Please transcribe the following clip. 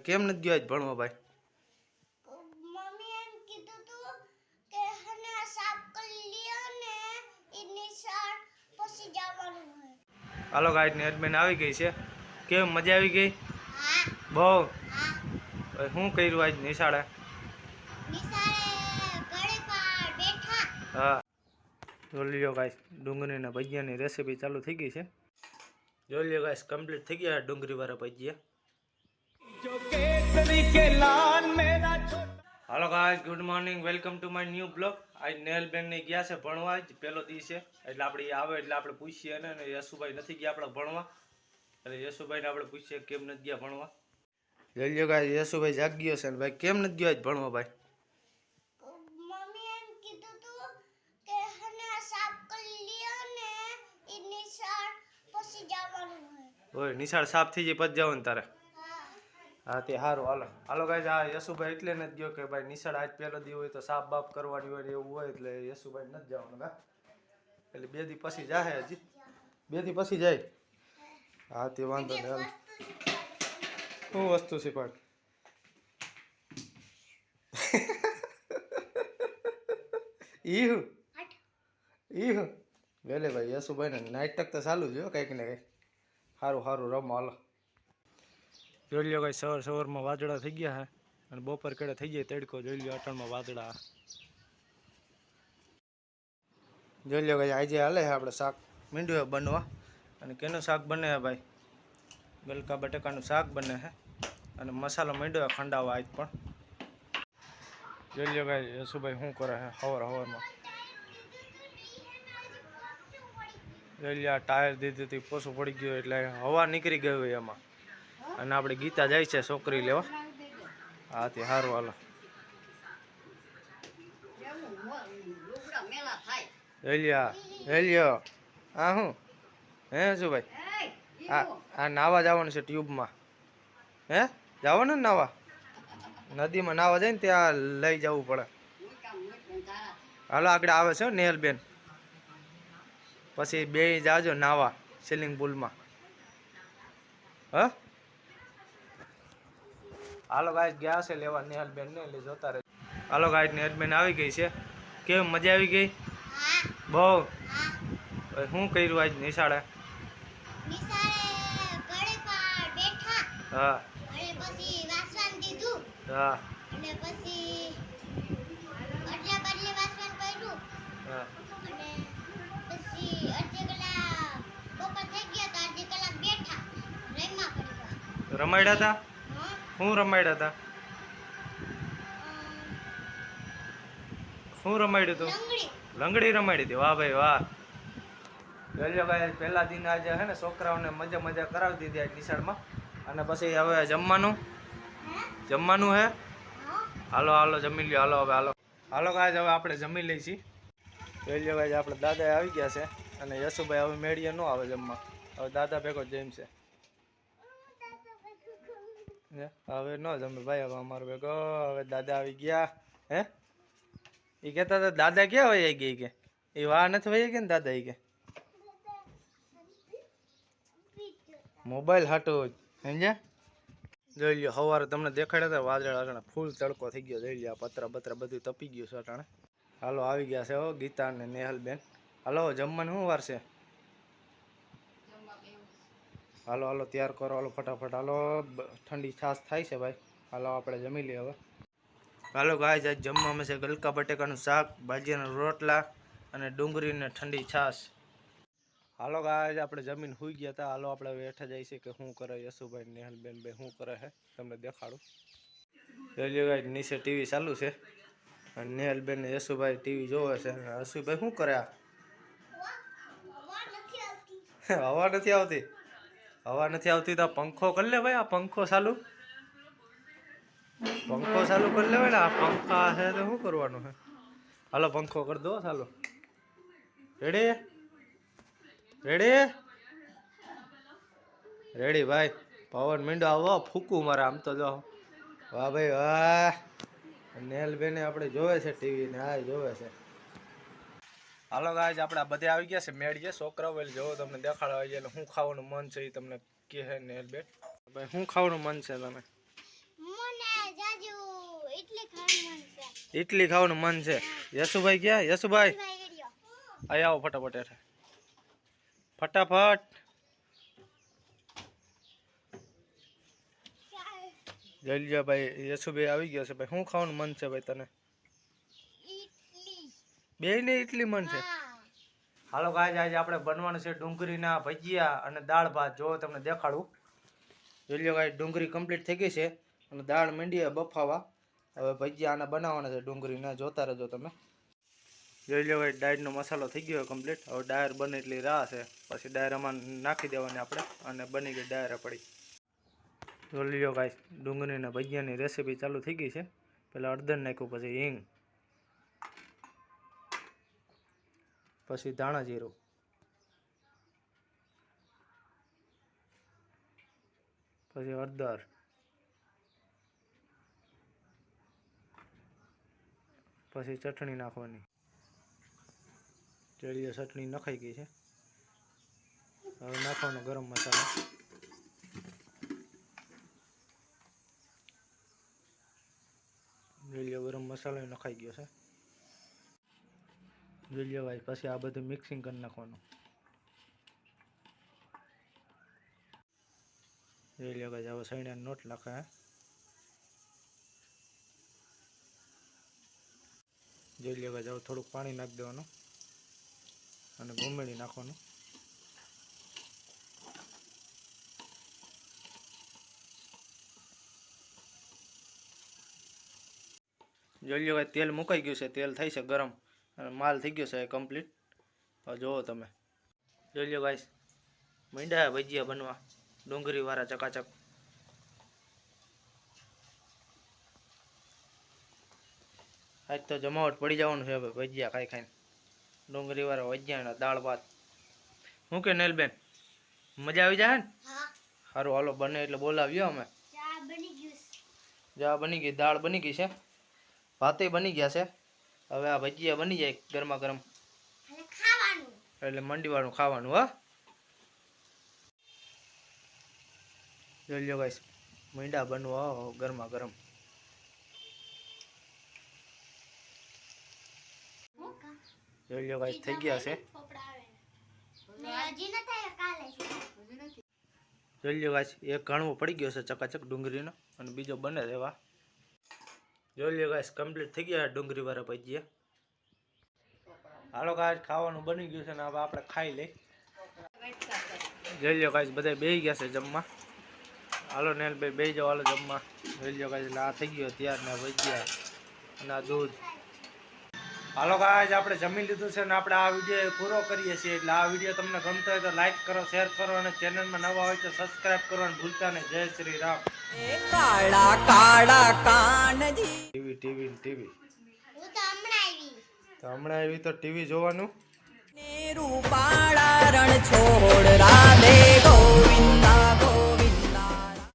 ભાઈ કેમ નથી ગયો આજ ભણવા ભાઈ? મમ્મી એમ કીધું તું કે હને સાફ કરી લ્યો ને ઈ નિશાળ પછી જવાનું હોય. હાલો ગાઈડ ને એડમિન આવી ગઈ છે. કેમ મજા આવી ગઈ? હા બહુ. હા. શું કર્યું આજ નિશાળે? નિશાળે ઘડી પર બેઠા. હા જોઈ લ્યો ગાઈસ, ડુંગળીના ભજીયાની રેસીપી ચાલુ થઈ ગઈ છે. જોઈ લ્યો ગાઈસ, કમ્પ્લીટ થઈ ગયા ડુંગળી વાળા ભજીયા. Hello guys, good morning, welcome to my new blog. આજ નેહલબેન ને ગયા છે ભણવા, આજ પહેલો દિવસ છે એટલે આપણે આવે એટલે આપણે પૂછીએ ને યશુભાઈ નથી ગયા આપણે ભણવા, એટલે યશુભાઈને આપણે પૂછીએ કેમ નથી ગયા ભણવા. જોઈ લ્યો ગાઈસ, યશુભાઈ જાગ્યો છે ને ભાઈ કેમ નથી ગયો આજ ભણવા ભાઈ? મમ્મી એમ કીધું તું કે હને સાફ કરી લ્યો ને ઈ નિશાળ પછી જવાનું હોય. ઓય નિશાળ સાફ થઈ જાય પછી જવાનું તારે? હા. હા તે સારું. હાલો હાલો ગાઈસ, આ યશુભાઈ એટલે નથી ગયો કે ભાઈ નિશાળ આજ પહેલો દી હોય તો સાફ બાફ કરવાની હોય ને એવું હોય એટલે યશુભાઈ નથી જવાનું. હા એટલે 2 દી પછી જાહે, હજી 2 દી પછી જાય. હા તે વાંધો નહીં. હાલ શું વસ્તુ છે પણ ઈ વેલે ભાઈ યશુભાઈ ને નાટક તો ચાલુ જ કંઈક ને કંઈક. સારું સારું રમો. હાલો જોઈ લ્યો ભાઈ, સવારમાં વાદળા થઈ ગયા હે અને બપોર કેડે થઈ જાય તડકો. જોઈ લ્યો અટાણમાં વાદળા. જોઈ લ્યો ભાઈ, આજે હાલે છે આપણે શાક મીંડું બનવા. અને કેનું શાક બને છે ભાઈ? ગલકા બટાકાનું શાક બને છે અને મસાલો મીંડો ખંડાવા આજ પણ. જોઈ લ્યો ભાઈ યશુભાઈ શું કરે છે સવારમાં. જોઈ લ્યો ટાયર દીધી હતી, પોસું પડી ગયું એટલે હવા નીકળી ગઈ હોય એમાં. અને આપણે ગીતા જાય છે છોકરી લેવા. હા તે સારું. હાલો હેલ્યો હા શું હે શું ભાઈ? આ નાવા જવાનું છે ટ્યુબમાં. હે જવાનું ને નાવા? નદીમાં નાવા જાય ને ત્યાં લઈ જવું પડે. હાલો આગળ આવે છે નેહલબેન, પછી 2 જાજો નાવા સ્વિમિંગ પુલમાં. હા હાલો ગાઈસ, ગયા છે લેવા નેહલબેન ને એટલે જોતા રહે. હાલો ગાઈસ, નેહલબેન આવી ગઈ છે. કેમ મજા આવી ગઈ? બહુ. શું કર્યું આજ નિશાળે? નિશાળે ઘડી પર બેઠા. હા અને પછી વાસણ દીધું. હા અને પછી અટલા બદલે વાસણ કર્યું. હા અને પછી અડધી કલાક બપોર થઈ ગયા તો અડધી કલાક બેઠા રમ્યા કર્યા. રમાડ્યા હતા? હા. શું રમાડ્યા હતા? શું રમાડ્યું હતું? લંગડી. લંગડી રમાડી હતી. વાહ ભાઈ વાહ. જોઈ ભાઈ, પહેલા દિન આજે હે ને છોકરાઓને મજા કરાવી દીધી આજ નિશાળમાં. અને પછી હવે જમવાનું હે. હાલો હાલો જમી લ્યો. હાલો હવે હાલો હાલો ગાઈસ, હવે આપણે જમી લઈ છીએ. જોઈ લ્યો ગાઈસ, આપણે દાદા આવી ગયા છે અને યશુભાઈ હવે મેળીએ ન આવે જમવા. હવે દાદા ભેગો જમશે. હવે ન જમે ભાઈ, હવે અમારો ભેગો. હવે દાદા આવી ગયા. હે એ કહેતા હતા દાદા ક્યાં વહી ગઈ કે એ વાહ નથી વહી ગઈ ને દાદા એ કે મોબાઈલ હાટું સમજ્યા. જોઈ લ્યો સવારે તમને દેખાડ્યા હતા વાદળ અટાણે ફૂલ તડકો થઈ ગયો. જોઈ લ્યો પતરા બતરા બધું તપી ગયું છે અટાણે. હાલો આવી ગયા છે હો ગીતા અને નેહલબેન. હાલો જમવાનું શું વાર છે? હાલો હાલો તૈયાર કરો. હાલો ફટાફટ. હાલો ઠંડી છાશ થાય છે ભાઈ. હાલો આપણે જમી લઈએ હવે. હાલો ગાઈસ, આજ જમવામાં છે ગલકા બટેકાનું શાક, ભાજીયાના રોટલા અને ડુંગળીને ઠંડી છાશ. હાલો ગાઈસ, આપણે જમીન સુઈ ગયા હતા. હાલો આપણે બેઠા જાય છે કે શું કરે યશુભાઈ નેહલબેન બે શું કરે છે તમને દેખાડું. જોઈ લો ગાઈસ, નીચે ટીવી ચાલુ છે અને નેહલબેન ને યશુભાઈ ટીવી જોવે છે. યશુભાઈ શું કરે? હવા નથી આવતી? હવા નથી આવતી તો પંખો કરી લે ભાઈ. આ પંખો ચાલુ કરી લેવાય ને. આ પંખા છે તો શું કરવાનું છે? હાલો પંખો કરી દો ચાલો. રેડી રેડી ભાઈ. પવન મીંડો આવો ફૂકું મારે આમ તો જો. વાહ ભાઈ વાહ. નેહલબેને આપણે જોવે છે ટીવી ને આ જોવે છે. હાલો ગાઈસ, આપણે બધે આવી ગયા છે મેળીએ. છોકરાઓ એટલે જોવો તમને દેખાડવા આવી એટલે શું ખાવાનું મન છે એ તમને કહે નેહલબેન. ભાઈ શું ખાવાનું મન છે તમે? ઇડલી ખાવાનું મન છે. યશુભાઈ ક્યાં? યશુભાઈ ભાઈ ગયો અહીં આવો ફટાફટ હેઠે. ફટાફટ જલ્દી ભાઈ. યશુભાઈ આવી ગયો છે ભાઈ. શું ખાવાનું મન છે ભાઈ તને? ઇડલી બે ને ઇડલી મન છે. હા હાલો ગાઈસ, આજે આપણે બનવાનું છે ડુંગળીના ભજીયા અને દાળ ભાત. જો તમને દેખાડું. જોઈ લો ગાઈસ, ડુંગળી કમ્પ્લીટ થઈ ગઈ છે અને દાળ માંડી બફાવા. હવે ભજીયા આના બનાવવાના છે ડુંગળીના. જોતા રહેજો તમે. જોઈ લો ગાઈસ, ડાયરનો મસાલો થઈ ગયો કમ્પ્લીટ. હવે ડાયર બને એટલી રાહ છે. પછી ડાયર આમાં નાખી દેવાની આપણે અને બની ગઈ ડાયર પડી. જોઈ લો ગાઈસ, ડુંગળીના ભજીયાની રેસીપી ચાલુ થઈ ગઈ છે. પહેલાં અડદર નાખ્યું, પછી હિંગ, પછી ધાણા જીરું, પછી હળદર, પછી ચટણી નાખવાની. ચડીએ ચટણી નખાઈ ગઈ છે. હવે નાખવાનો ગરમ મસાલો. જોઈ લો, ગરમ મસાલો નખાઈ ગયો છે. જોઈ લો ભાઈ, પછી આ બધું મિક્સિંગ કરી નાખવાનું. જોઈ લો ભાઈ, હવે સૈણાનો નોટ નાખે. જોઈ લો ભાઈ, હવે થોડુંક પાણી નાખી દેવાનું અને ઘૂમેડી નાખવાનું. જોઈ લો ભાઈ, તેલ મુકાઈ ગયું છે. તેલ થઈ છે ગરમ અને માલ થઈ ગયો છે કમ્પ્લીટ. હવે જુઓ તમે. જોઈ લો ગાઈસ, મીંડા ભજીયા બનવા ડુંગળીવાળા ચકાચક. આજ તો જમાવટ પડી જવાનું છે હવે ભજીયા ખાઈ ખાઈને. ડુંગળીવાળા ભજીયા દાળ ભાત. શું કે નેલબેન, મજા આવી જાય ને? હા સારું હાલો, બને એટલે બોલાવ્યો અમે. ચા બની ગયું જા બની ગઈ, દાળ બની ગઈ છે, ભાતે બની ગયા છે. હવે આ ભજીયા બની જાય ગરમા ગરમ અને ખાવાનું એટલે મંડીવાળું ખાવાનું. હા, જોઈ લો ગાઈસ, મીંડા બનવા ગરમા ગરમ. જોઈ લો ગાઈસ, થઈ ગયા છે. હજી ન થાય કાલે જોઈ લો ગાઈસ, એક ઘણવો પડી ગયો છે ચકાચક ડુંગળીનો અને બીજો બને રહેવા. જોઈ લો ગાઈસ, કમ્પ્લીટ થઈ ગયા ડુંગળીવાળા ભજીયા. હાલો ગાઈસ, ખાવાનું બની ગયું છે ને હવે આપણે ખાઈ લઈ. જોઈ લો ગાઈસ, બધા બેસી ગયા છે જમવા. હાલો નેલ ભાઈ, બેસી જાઓ, હાલો જમવા. જોઈ લો ગાઈસ, આ થઈ ગયો ત્યારના ભજીયા અને આ દૂધ. હાલો ગાઈસ, આપણે જમી લીધું છે ને આપણે આ વિડીયો પૂરો કરીએ છીએ. એટલે આ વિડીયો તમને ગમતો હોય તો લાઈક કરો, શેર કરો અને ચેનલમાં નવા હોય તો સબસ્ક્રાઇબ કરવાનું ભૂલતા નહીં. જય શ્રી રામ. કાળા કાળા કાનજી ટીવી ટીવી ટીવી. હું તો હમણાં આવી તો હમણાં આવી તો ટીવી જોવાનું. રૂપાળા રણ છોડ રાધે ગોવિંદ.